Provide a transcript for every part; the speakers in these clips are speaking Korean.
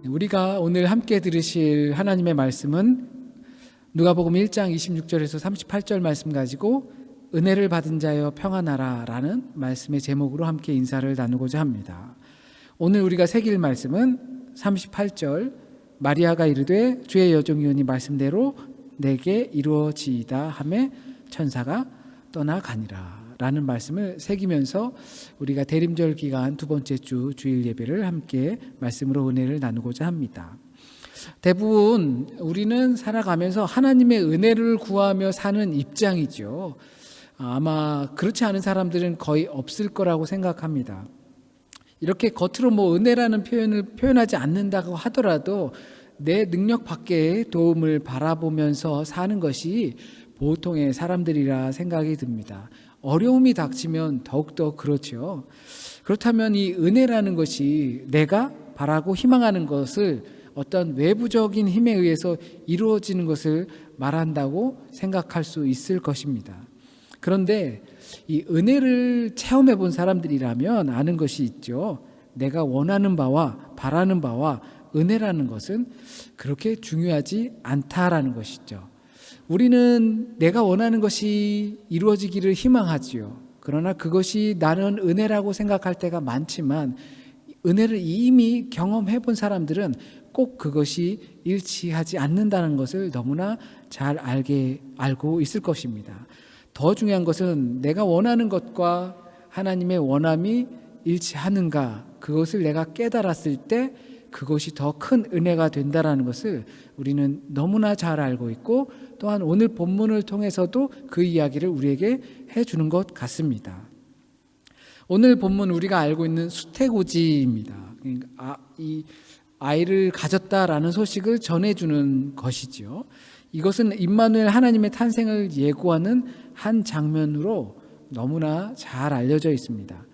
우리가 오늘 함께 들으실 하나님의 말씀은 누가복음 1장 26절에서 38절 말씀 가지고 은혜를 받은 자여 평안하라 라는 말씀의 제목으로 함께 인사를 나누고자 합니다. 오늘 우리가 새길 말씀은 38절 마리아가 이르되 주의 여종이오니 말씀대로 내게 이루어지이다 하매 천사가 떠나가니라 라는 말씀을 새기면서 우리가 대림절 기간 두 번째 주 주일 예배를 함께 말씀으로 은혜를 나누고자 합니다. 대부분 우리는 살아가면서 하나님의 은혜를 구하며 사는 입장이죠. 아마 그렇지 않은 사람들은 거의 없을 거라고 생각합니다. 이렇게 겉으로 은혜라는 표현을 표현하지 않는다고 하더라도 내 능력 밖의 도움을 바라보면서 사는 것이 보통의 사람들이라 생각이 듭니다. 어려움이 닥치면 더욱더 그렇죠. 그렇다면 이 은혜라는 것이 내가 바라고 희망하는 것을 어떤 외부적인 힘에 의해서 이루어지는 것을 말한다고 생각할 수 있을 것입니다. 그런데 이 은혜를 체험해 본 사람들이라면 아는 것이 있죠. 내가 원하는 바와 바라는 바와 은혜라는 것은 그렇게 중요하지 않다라는 것이죠. 우리는 내가 원하는 것이 이루어지기를 희망하지요. 그러나 그것이 나는 은혜라고 생각할 때가 많지만 은혜를 이미 경험해 본 사람들은 꼭 그것이 일치하지 않는다는 것을 너무나 잘 알고 있을 것입니다. 더 중요한 것은 내가 원하는 것과 하나님의 원함이 일치하는가, 그것을 내가 깨달았을 때 그것이 더 큰 은혜가 된다는 것을 우리는 너무나 잘 알고 있고, 또한 오늘 본문을 통해서도 그 이야기를 우리에게 해주는 것 같습니다. 오늘 본문 우리가 알고 있는 수태고지입니다. 이 아이를 가졌다라는 소식을 전해주는 것이지요. 이것은 임마누엘 하나님의 탄생을 예고하는 한 장면으로 너무나 잘 알려져 있습니다.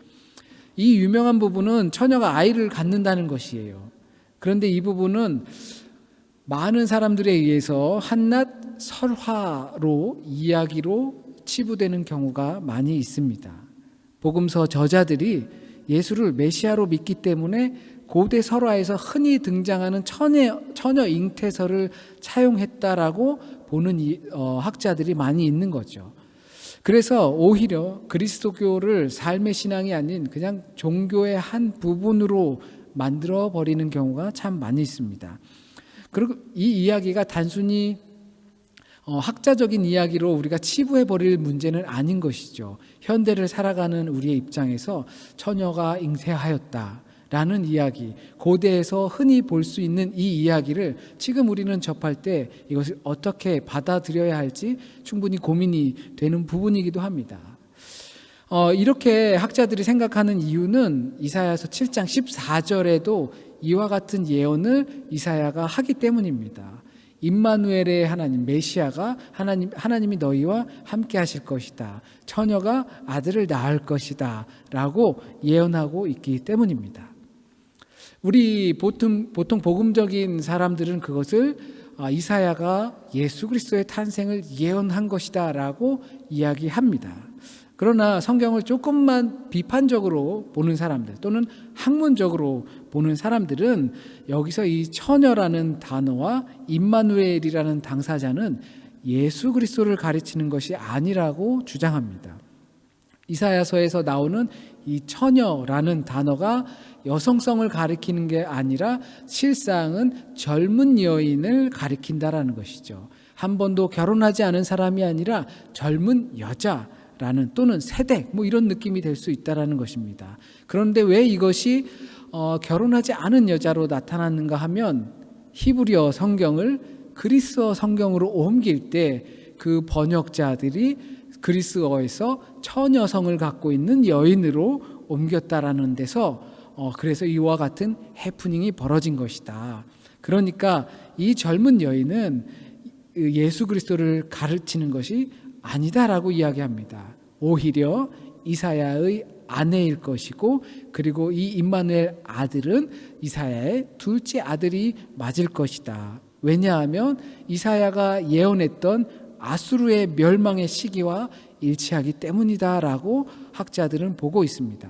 이 유명한 부분은 처녀가 아이를 갖는다는 것이에요. 그런데 이 부분은 많은 사람들에 의해서 한낱 설화로 이야기로 치부되는 경우가 많이 있습니다. 복음서 저자들이 예수를 메시아로 믿기 때문에 고대 설화에서 흔히 등장하는 처녀 잉태설을 차용했다라고 보는 학자들이 많이 있는 거죠. 그래서 오히려 그리스도교를 삶의 신앙이 아닌 그냥 종교의 한 부분으로 만들어 버리는 경우가 참 많이 있습니다. 그리고 이 이야기가 단순히 학자적인 이야기로 우리가 치부해 버릴 문제는 아닌 것이죠. 현대를 살아가는 우리의 입장에서 처녀가 잉태하였다라는 이야기, 고대에서 흔히 볼 수 있는 이 이야기를 지금 우리는 접할 때 이것을 어떻게 받아들여야 할지 충분히 고민이 되는 부분이기도 합니다. 이렇게 학자들이 생각하는 이유는 이사야서 7장 14절에도 이와 같은 예언을 이사야가 하기 때문입니다. 임마누엘의 하나님 메시아가 하나님이 너희와 함께 하실 것이다. 처녀가 아들을 낳을 것이다 라고 예언하고 있기 때문입니다. 우리 보통 복음적인 사람들은 그것을 이사야가 예수 그리스도의 탄생을 예언한 것이다 라고 이야기합니다. 그러나 성경을 조금만 비판적으로 보는 사람들 또는 학문적으로 보는 사람들은 여기서 이 처녀라는 단어와 임마누엘이라는 당사자는 예수 그리스도를 가리치는 것이 아니라고 주장합니다. 이사야서에서 나오는 이 처녀라는 단어가 여성성을 가리키는 게 아니라 실상은 젊은 여인을 가리킨다라는 것이죠. 한 번도 결혼하지 않은 사람이 아니라 젊은 여자라는 또는 세대 이런 느낌이 될 수 있다라는 것입니다. 그런데 왜 이것이 결혼하지 않은 여자로 나타났는가 하면 히브리어 성경을 그리스어 성경으로 옮길 때 그 번역자들이 그리스어에서 처녀성을 갖고 있는 여인으로 옮겼다라는 데서 그래서 이와 같은 해프닝이 벌어진 것이다. 그러니까 이 젊은 여인은 예수 그리스도를 가르치는 것이 아니다라고 이야기합니다. 오히려 이사야의 아내일 것이고, 그리고 이 임마누엘 아들은 이사야의 둘째 아들이 맞을 것이다. 왜냐하면 이사야가 예언했던 아수르의 멸망의 시기와 일치하기 때문이다라고 학자들은 보고 있습니다.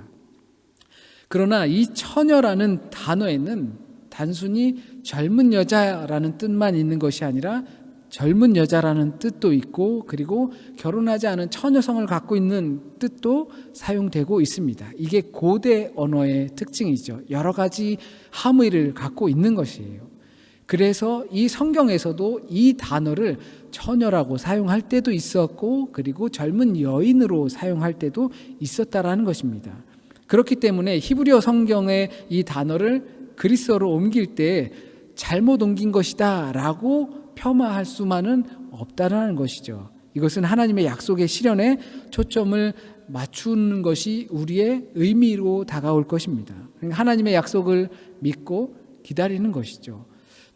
그러나 이 처녀라는 단어에는 단순히 젊은 여자라는 뜻만 있는 것이 아니라 젊은 여자라는 뜻도 있고, 그리고 결혼하지 않은 처녀성을 갖고 있는 뜻도 사용되고 있습니다. 이게 고대 언어의 특징이죠. 여러 가지 함의를 갖고 있는 것이에요. 그래서 이 성경에서도 이 단어를 처녀라고 사용할 때도 있었고, 그리고 젊은 여인으로 사용할 때도 있었다라는 것입니다. 그렇기 때문에 히브리어 성경의 이 단어를 그리스어로 옮길 때 잘못 옮긴 것이다 라고 폄하할 수만은 없다라는 것이죠. 이것은 하나님의 약속의 실현에 초점을 맞추는 것이 우리의 의미로 다가올 것입니다. 하나님의 약속을 믿고 기다리는 것이죠.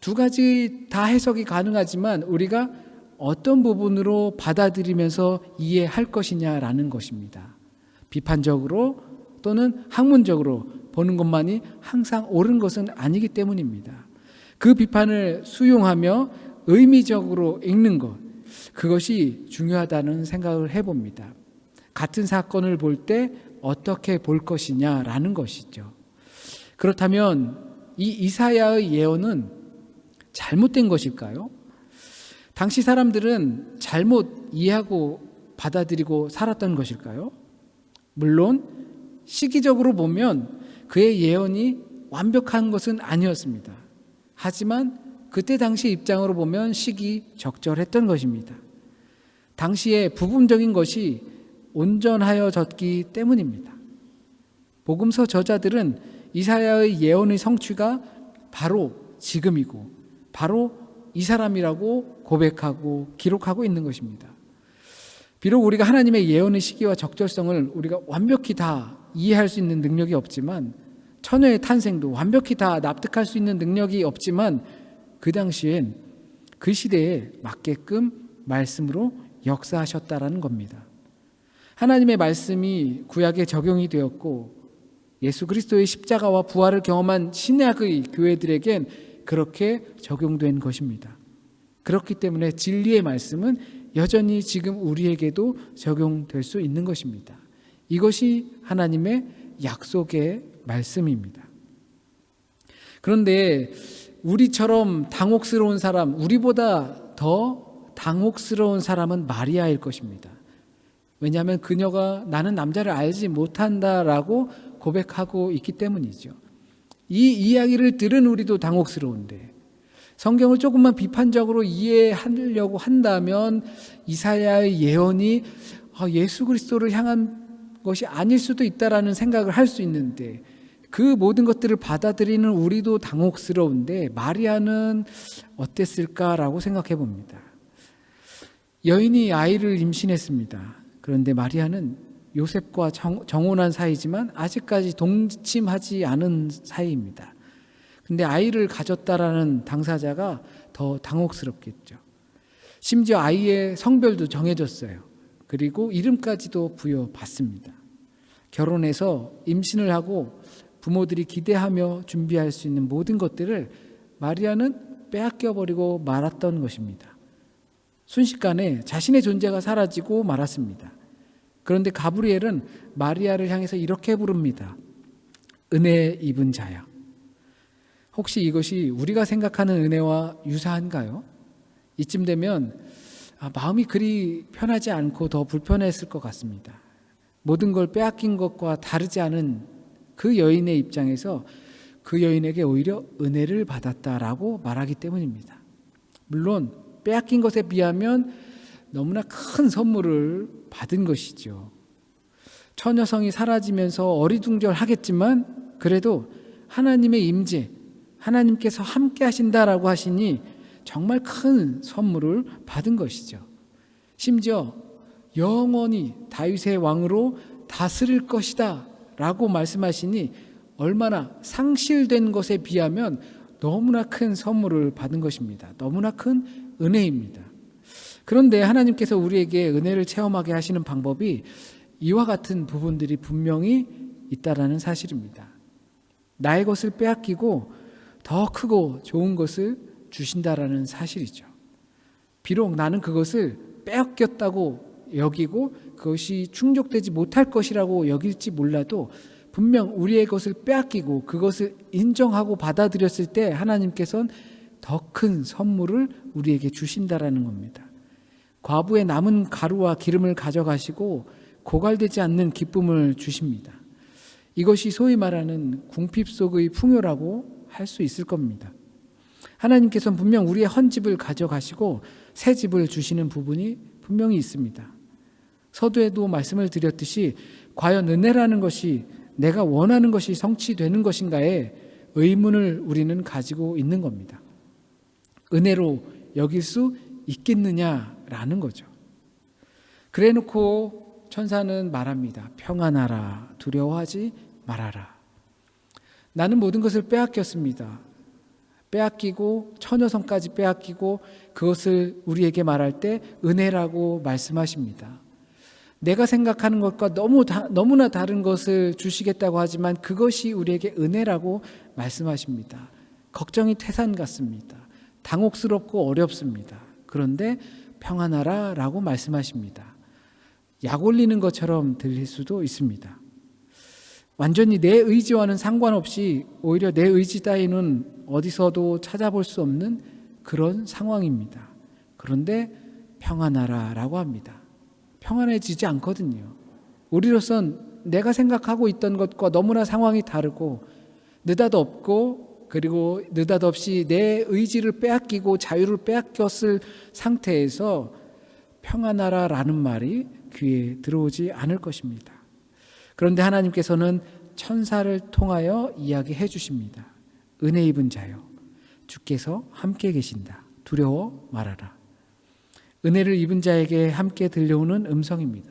두 가지 다 해석이 가능하지만 우리가 어떤 부분으로 받아들이면서 이해할 것이냐라는 것입니다. 비판적으로 또는 학문적으로 보는 것만이 항상 옳은 것은 아니기 때문입니다. 그 비판을 수용하며 의미적으로 읽는 것, 그것이 중요하다는 생각을 해봅니다. 같은 사건을 볼 때 어떻게 볼 것이냐라는 것이죠. 그렇다면 이 이사야의 예언은 잘못된 것일까요? 당시 사람들은 잘못 이해하고 받아들이고 살았던 것일까요? 물론 시기적으로 보면 그의 예언이 완벽한 것은 아니었습니다. 하지만 그때 당시 입장으로 보면 시기 적절했던 것입니다. 당시에 부분적인 것이 온전하여졌기 때문입니다. 복음서 저자들은 이사야의 예언의 성취가 바로 지금이고 바로 이 사람이라고 고백하고 기록하고 있는 것입니다. 비록 우리가 하나님의 예언의 시기와 적절성을 우리가 완벽히 다 이해할 수 있는 능력이 없지만, 처녀의 탄생도 완벽히 다 납득할 수 있는 능력이 없지만, 그 당시엔 그 시대에 맞게끔 말씀으로 역사하셨다라는 겁니다. 하나님의 말씀이 구약에 적용이 되었고 예수 그리스도의 십자가와 부활을 경험한 신약의 교회들에겐 그렇게 적용된 것입니다. 그렇기 때문에 진리의 말씀은 여전히 지금 우리에게도 적용될 수 있는 것입니다. 이것이 하나님의 약속의 말씀입니다. 그런데 우리처럼 당혹스러운 사람, 우리보다 더 당혹스러운 사람은 마리아일 것입니다. 왜냐하면 그녀가 나는 남자를 알지 못한다라고 고백하고 있기 때문이죠. 이 이야기를 들은 우리도 당혹스러운데, 성경을 조금만 비판적으로 이해하려고 한다면 이사야의 예언이 예수 그리스도를 향한 것이 아닐 수도 있다라는 생각을 할 수 있는데, 그 모든 것들을 받아들이는 우리도 당혹스러운데 마리아는 어땠을까라고 생각해 봅니다. 여인이 아이를 임신했습니다. 그런데 마리아는 요셉과 정혼한 사이지만 아직까지 동침하지 않은 사이입니다. 근데 아이를 가졌다라는 당사자가 더 당혹스럽겠죠. 심지어 아이의 성별도 정해졌어요. 그리고 이름까지도 부여받습니다. 결혼해서 임신을 하고 부모들이 기대하며 준비할 수 있는 모든 것들을 마리아는 빼앗겨버리고 말았던 것입니다. 순식간에 자신의 존재가 사라지고 말았습니다. 그런데 가브리엘은 마리아를 향해서 이렇게 부릅니다. 은혜 입은 자야. 혹시 이것이 우리가 생각하는 은혜와 유사한가요? 이쯤 되면 마음이 그리 편하지 않고 더 불편했을 것 같습니다. 모든 걸 빼앗긴 것과 다르지 않은 그 여인의 입장에서 그 여인에게 오히려 은혜를 받았다라고 말하기 때문입니다. 물론 빼앗긴 것에 비하면 너무나 큰 선물을 받은 것이죠. 처녀성이 사라지면서 어리둥절하겠지만 그래도 하나님의 임재, 하나님께서 함께 하신다라고 하시니 정말 큰 선물을 받은 것이죠. 심지어 영원히 다윗의 왕으로 다스릴 것이다 라고 말씀하시니 얼마나 상실된 것에 비하면 너무나 큰 선물을 받은 것입니다. 너무나 큰 은혜입니다. 그런데 하나님께서 우리에게 은혜를 체험하게 하시는 방법이 이와 같은 부분들이 분명히 있다라는 사실입니다. 나의 것을 빼앗기고 더 크고 좋은 것을 주신다라는 사실이죠. 비록 나는 그것을 빼앗겼다고 여기고 그것이 충족되지 못할 것이라고 여길지 몰라도 분명 우리의 것을 빼앗기고 그것을 인정하고 받아들였을 때 하나님께서는 더 큰 선물을 우리에게 주신다라는 겁니다. 과부의 남은 가루와 기름을 가져가시고 고갈되지 않는 기쁨을 주십니다. 이것이 소위 말하는 궁핍 속의 풍요라고 할 수 있을 겁니다. 하나님께서는 분명 우리의 헌집을 가져가시고 새 집을 주시는 부분이 분명히 있습니다. 서두에도 말씀을 드렸듯이 과연 은혜라는 것이 내가 원하는 것이 성취되는 것인가에 의문을 우리는 가지고 있는 겁니다. 은혜로 여길 수 있겠느냐라는 거죠. 그래 놓고 천사는 말합니다. 평안하라, 두려워하지 말아라. 나는 모든 것을 빼앗겼습니다. 빼앗기고 처녀성까지 빼앗기고 그것을 우리에게 말할 때 은혜라고 말씀하십니다. 내가 생각하는 것과 너무나 다른 것을 주시겠다고 하지만 그것이 우리에게 은혜라고 말씀하십니다. 걱정이 태산 같습니다. 당혹스럽고 어렵습니다. 그런데 평안하라 라고 말씀하십니다. 약 올리는 것처럼 들릴 수도 있습니다. 완전히 내 의지와는 상관없이 오히려 내 의지 따위는 어디서도 찾아볼 수 없는 그런 상황입니다. 그런데 평안하라 라고 합니다. 평안해지지 않거든요. 우리로선 내가 생각하고 있던 것과 너무나 상황이 다르고 느닷없고 그리고 느닷없이 내 의지를 빼앗기고 자유를 빼앗겼을 상태에서 평안하라 라는 말이 귀에 들어오지 않을 것입니다. 그런데 하나님께서는 천사를 통하여 이야기해 주십니다. 은혜 입은 자여, 주께서 함께 계신다. 두려워 말아라. 은혜를 입은 자에게 함께 들려오는 음성입니다.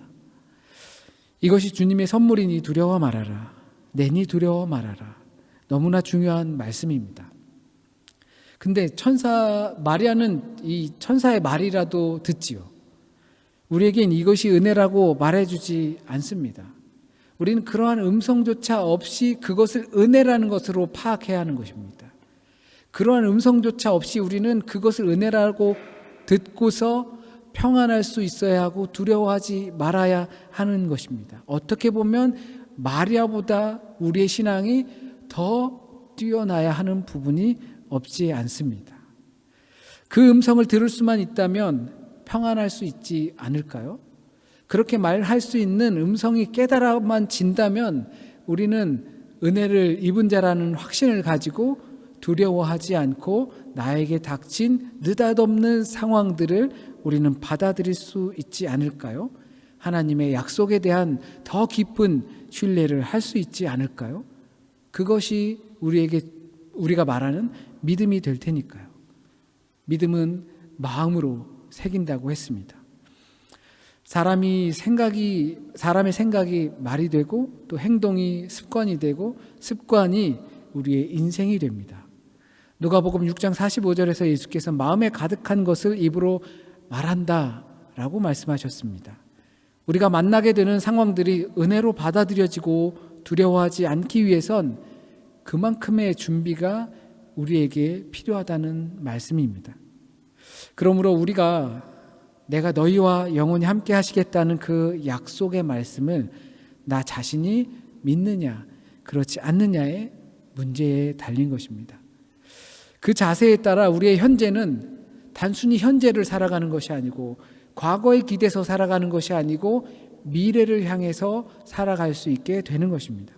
이것이 주님의 선물이니 두려워 말아라. 내니 두려워 말아라. 너무나 중요한 말씀입니다. 근데 마리아는 이 천사의 말이라도 듣지요. 우리에겐 이것이 은혜라고 말해주지 않습니다. 우리는 그러한 음성조차 없이 그것을 은혜라는 것으로 파악해야 하는 것입니다. 그러한 음성조차 없이 우리는 그것을 은혜라고 듣고서 평안할 수 있어야 하고 두려워하지 말아야 하는 것입니다. 어떻게 보면 마리아보다 우리의 신앙이 더 뛰어나야 하는 부분이 없지 않습니다. 그 음성을 들을 수만 있다면 평안할 수 있지 않을까요? 그렇게 말할 수 있는 음성이 깨달아만 진다면 우리는 은혜를 입은 자라는 확신을 가지고 두려워하지 않고 나에게 닥친 느닷없는 상황들을 우리는 받아들일 수 있지 않을까요? 하나님의 약속에 대한 더 깊은 신뢰를 할 수 있지 않을까요? 그것이 우리가 말하는 믿음이 될 테니까요. 믿음은 마음으로 새긴다고 했습니다. 사람의 생각이 말이 되고 또 행동이 습관이 되고 습관이 우리의 인생이 됩니다. 누가복음 6장 45절에서 예수께서 마음에 가득한 것을 입으로 말한다 라고 말씀하셨습니다. 우리가 만나게 되는 상황들이 은혜로 받아들여지고 두려워하지 않기 위해선 그만큼의 준비가 우리에게 필요하다는 말씀입니다. 그러므로 우리가 내가 너희와 영원히 함께 하시겠다는 그 약속의 말씀을 나 자신이 믿느냐 그렇지 않느냐의 문제에 달린 것입니다. 그 자세에 따라 우리의 현재는 단순히 현재를 살아가는 것이 아니고 과거에 기대서 살아가는 것이 아니고 미래를 향해서 살아갈 수 있게 되는 것입니다.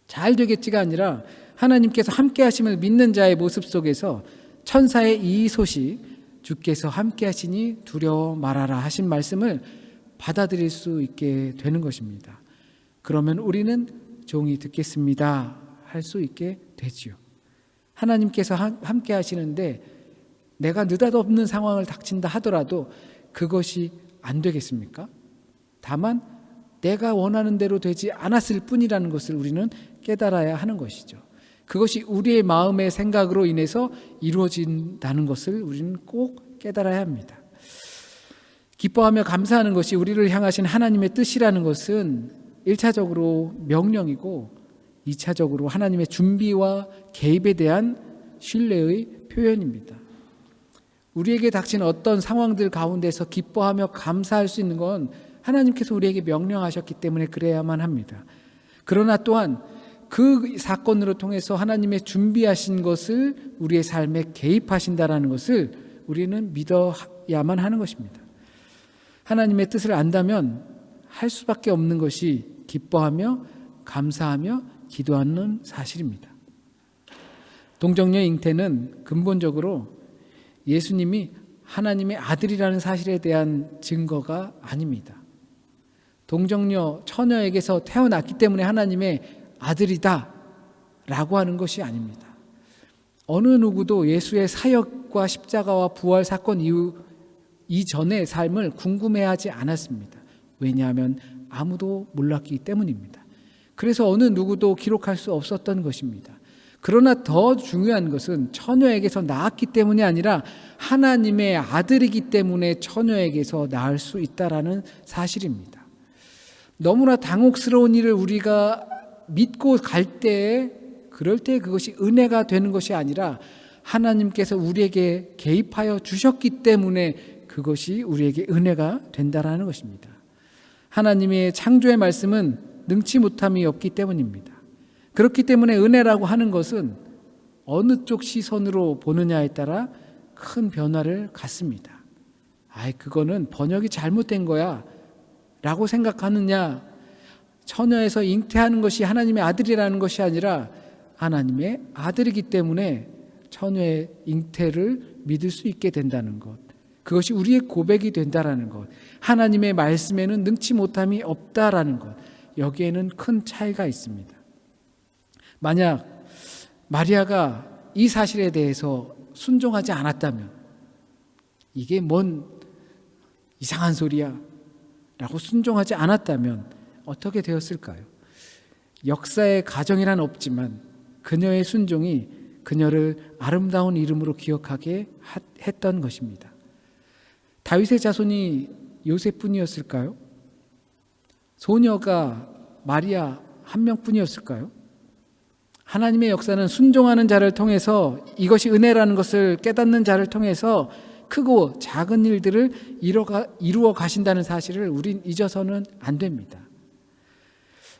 잘 되겠지가 아니라 하나님께서 함께 하심을 믿는 자의 모습 속에서 천사의 이 소식, 주께서 함께 하시니 두려워 말아라 하신 말씀을 받아들일 수 있게 되는 것입니다. 그러면 우리는 종이 듣겠습니다 할 수 있게 되지요. 하나님께서 함께 하시는데 내가 느닷없는 상황을 닥친다 하더라도 그것이 안 되겠습니까? 다만 내가 원하는 대로 되지 않았을 뿐이라는 것을 우리는 깨달아야 하는 것이죠. 그것이 우리의 마음의 생각으로 인해서 이루어진다는 것을 우리는 꼭 깨달아야 합니다. 기뻐하며 감사하는 것이 우리를 향하신 하나님의 뜻이라는 것은 1차적으로 명령이고 2차적으로 하나님의 준비와 개입에 대한 신뢰의 표현입니다. 우리에게 닥친 어떤 상황들 가운데서 기뻐하며 감사할 수 있는 건 하나님께서 우리에게 명령하셨기 때문에 그래야만 합니다. 그러나 또한 그 사건으로 통해서 하나님의 준비하신 것을 우리의 삶에 개입하신다라는 것을 우리는 믿어야만 하는 것입니다. 하나님의 뜻을 안다면 할 수밖에 없는 것이 기뻐하며 감사하며 기도하는 사실입니다. 동정녀 잉태는 근본적으로 예수님이 하나님의 아들이라는 사실에 대한 증거가 아닙니다. 동정녀 처녀에게서 태어났기 때문에 하나님의 아들이다 라고 하는 것이 아닙니다. 어느 누구도 예수의 사역과 십자가와 부활 사건 이전의 삶을 궁금해하지 않았습니다. 왜냐하면 아무도 몰랐기 때문입니다. 그래서 어느 누구도 기록할 수 없었던 것입니다. 그러나 더 중요한 것은 처녀에게서 낳았기 때문이 아니라 하나님의 아들이기 때문에 처녀에게서 낳을 수 있다라는 사실입니다. 너무나 당혹스러운 일을 우리가 믿고 갈 때에 그럴 때 그것이 은혜가 되는 것이 아니라 하나님께서 우리에게 개입하여 주셨기 때문에 그것이 우리에게 은혜가 된다라는 것입니다. 하나님의 창조의 말씀은 능치 못함이 없기 때문입니다. 그렇기 때문에 은혜라고 하는 것은 어느 쪽 시선으로 보느냐에 따라 큰 변화를 갖습니다. 그거는 번역이 잘못된 거야 라고 생각하느냐, 처녀에서 잉태하는 것이 하나님의 아들이라는 것이 아니라 하나님의 아들이기 때문에 처녀의 잉태를 믿을 수 있게 된다는 것, 그것이 우리의 고백이 된다라는 것, 하나님의 말씀에는 능치 못함이 없다라는 것, 여기에는 큰 차이가 있습니다. 만약 마리아가 이 사실에 대해서 순종하지 않았다면 이게 뭔 이상한 소리야 라고 순종하지 않았다면 어떻게 되었을까요? 역사의 가정이란 없지만 그녀의 순종이 그녀를 아름다운 이름으로 기억하게 했던 것입니다. 다윗의 자손이 요셉뿐이었을까요? 소녀가 마리아 한 명뿐이었을까요? 하나님의 역사는 순종하는 자를 통해서, 이것이 은혜라는 것을 깨닫는 자를 통해서 크고 작은 일들을 이루어 가신다는 사실을 우린 잊어서는 안 됩니다.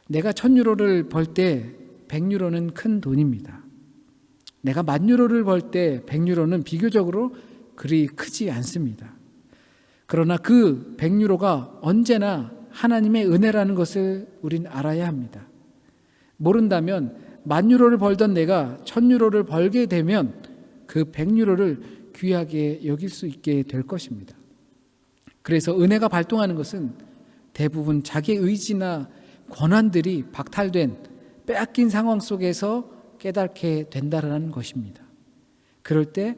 내가 1,000유로를 벌 때 100유로는 큰 돈입니다. 내가 10,000유로를 벌 때 100유로는 비교적으로 그리 크지 않습니다. 그러나 그 100유로가 언제나 하나님의 은혜라는 것을 우린 알아야 합니다. 모른다면 10,000유로를 벌던 내가 1,000유로를 벌게 되면 그 100유로를 귀하게 여길 수 있게 될 것입니다. 그래서 은혜가 발동하는 것은 대부분 자기의 의지나 권한들이 박탈된 빼앗긴 상황 속에서 깨닫게 된다는 것입니다. 그럴 때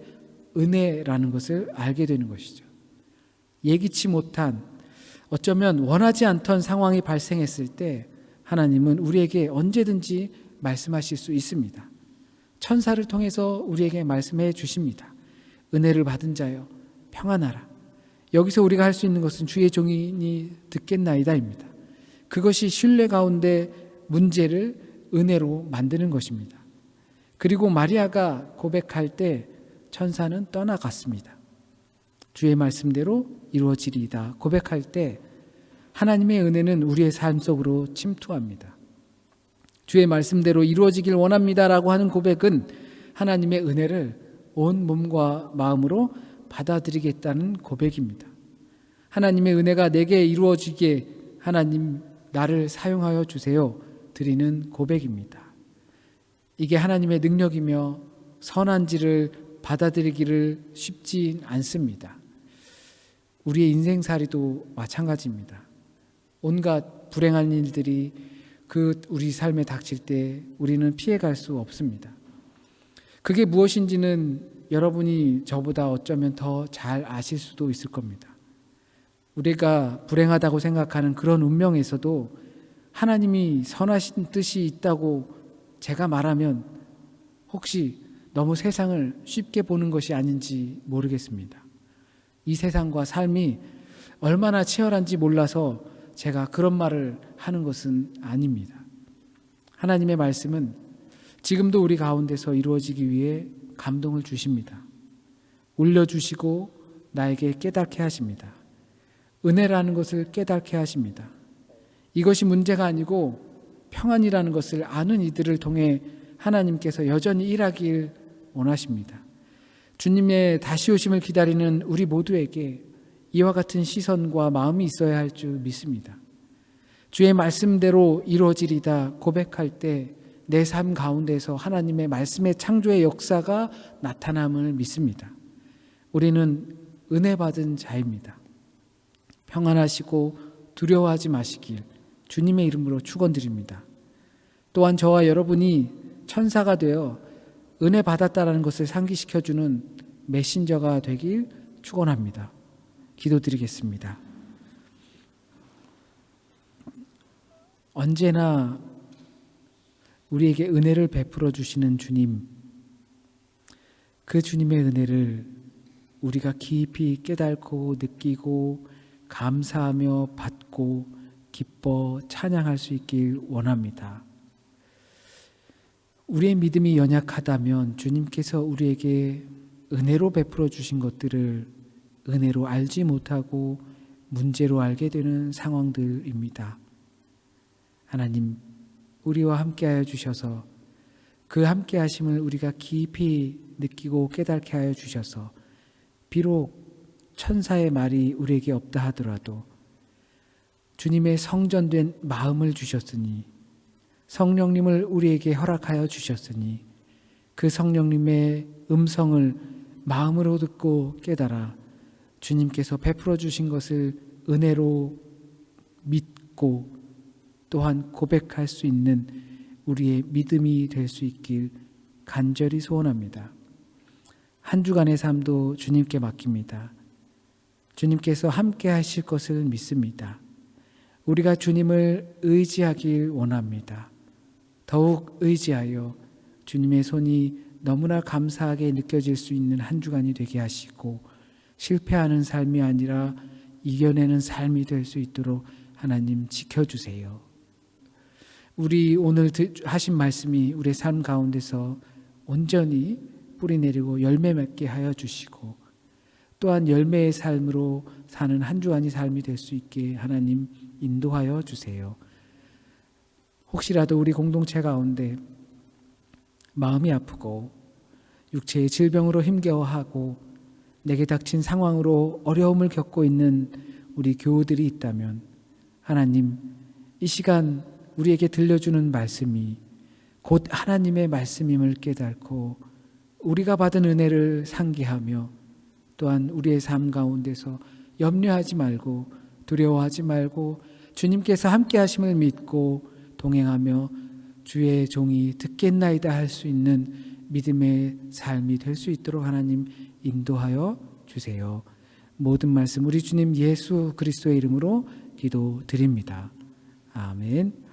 은혜라는 것을 알게 되는 것이죠. 예기치 못한, 어쩌면 원하지 않던 상황이 발생했을 때 하나님은 우리에게 언제든지 말씀하실 수 있습니다. 천사를 통해서 우리에게 말씀해 주십니다. 은혜를 받은 자여 평안하라. 여기서 우리가 할 수 있는 것은 주의 종이니 듣겠나이다입니다. 그것이 신뢰 가운데 문제를 은혜로 만드는 것입니다. 그리고 마리아가 고백할 때 천사는 떠나갔습니다. 주의 말씀대로 이루어지리이다 고백할 때 하나님의 은혜는 우리의 삶 속으로 침투합니다. 주의 말씀대로 이루어지길 원합니다라고 하는 고백은 하나님의 은혜를 온 몸과 마음으로 받아들이겠다는 고백입니다. 하나님의 은혜가 내게 이루어지게 하나님 나를 사용하여 주세요 드리는 고백입니다. 이게 하나님의 능력이며 선한지를 받아들이기를 쉽지 않습니다. 우리의 인생살이도 마찬가지입니다. 온갖 불행한 일들이 우리 삶에 닥칠 때 우리는 피해갈 수 없습니다. 그게 무엇인지는 여러분이 저보다 어쩌면 더 잘 아실 수도 있을 겁니다. 우리가 불행하다고 생각하는 그런 운명에서도 하나님이 선하신 뜻이 있다고 제가 말하면 혹시 너무 세상을 쉽게 보는 것이 아닌지 모르겠습니다. 이 세상과 삶이 얼마나 치열한지 몰라서 제가 그런 말을 하는 것은 아닙니다. 하나님의 말씀은 지금도 우리 가운데서 이루어지기 위해 감동을 주십니다. 울려주시고 나에게 깨닫게 하십니다. 은혜라는 것을 깨닫게 하십니다. 이것이 문제가 아니고 평안이라는 것을 아는 이들을 통해 하나님께서 여전히 일하길 원하십니다. 주님의 다시 오심을 기다리는 우리 모두에게 이와 같은 시선과 마음이 있어야 할 줄 믿습니다. 주의 말씀대로 이루어지리다 고백할 때 내 삶 가운데서 하나님의 말씀의 창조의 역사가 나타남을 믿습니다. 우리는 은혜 받은 자입니다. 평안하시고 두려워하지 마시길 주님의 이름으로 축원드립니다. 또한 저와 여러분이 천사가 되어 은혜 받았다라는 것을 상기시켜주는 메신저가 되길 축원합니다. 기도드리겠습니다. 언제나 우리에게 은혜를 베풀어 주시는 주님, 그 주님의 은혜를 우리가 깊이 깨닫고 느끼고 감사하며 받고 기뻐 찬양할 수 있길 원합니다. 우리의 믿음이 연약하다면 주님께서 우리에게 은혜로 베풀어 주신 것들을 은혜로 알지 못하고 문제로 알게 되는 상황들입니다. 하나님, 우리와 함께하여 주셔서 그 함께하심을 우리가 깊이 느끼고 깨닫게 하여 주셔서 비록 천사의 말이 우리에게 없다 하더라도 주님의 성전된 마음을 주셨으니 성령님을 우리에게 허락하여 주셨으니 그 성령님의 음성을 마음으로 듣고 깨달아 주님께서 베풀어 주신 것을 은혜로 믿고 또한 고백할 수 있는 우리의 믿음이 될 수 있길 간절히 소원합니다. 한 주간의 삶도 주님께 맡깁니다. 주님께서 함께 하실 것을 믿습니다. 우리가 주님을 의지하길 원합니다. 더욱 의지하여 주님의 손이 너무나 감사하게 느껴질 수 있는 한 주간이 되게 하시고 실패하는 삶이 아니라 이겨내는 삶이 될 수 있도록 하나님 지켜주세요. 우리 오늘 하신 말씀이 우리의 삶 가운데서 온전히 뿌리내리고 열매 맺게 하여 주시고 또한 열매의 삶으로 사는 한 주간의 삶이 될 수 있게 하나님 인도하여 주세요. 혹시라도 우리 공동체 가운데 마음이 아프고 육체의 질병으로 힘겨워하고 내게 닥친 상황으로 어려움을 겪고 있는 우리 교우들이 있다면 하나님, 이 시간 우리에게 들려주는 말씀이 곧 하나님의 말씀임을 깨닫고 우리가 받은 은혜를 상기하며 또한 우리의 삶 가운데서 염려하지 말고 두려워하지 말고 주님께서 함께 하심을 믿고 동행하며 주의 종이 듣겠나이다 할 수 있는 믿음의 삶이 될 수 있도록 하나님 인도하여 주세요. 모든 말씀 우리 주님 예수 그리스도의 이름으로 기도드립니다. 아멘.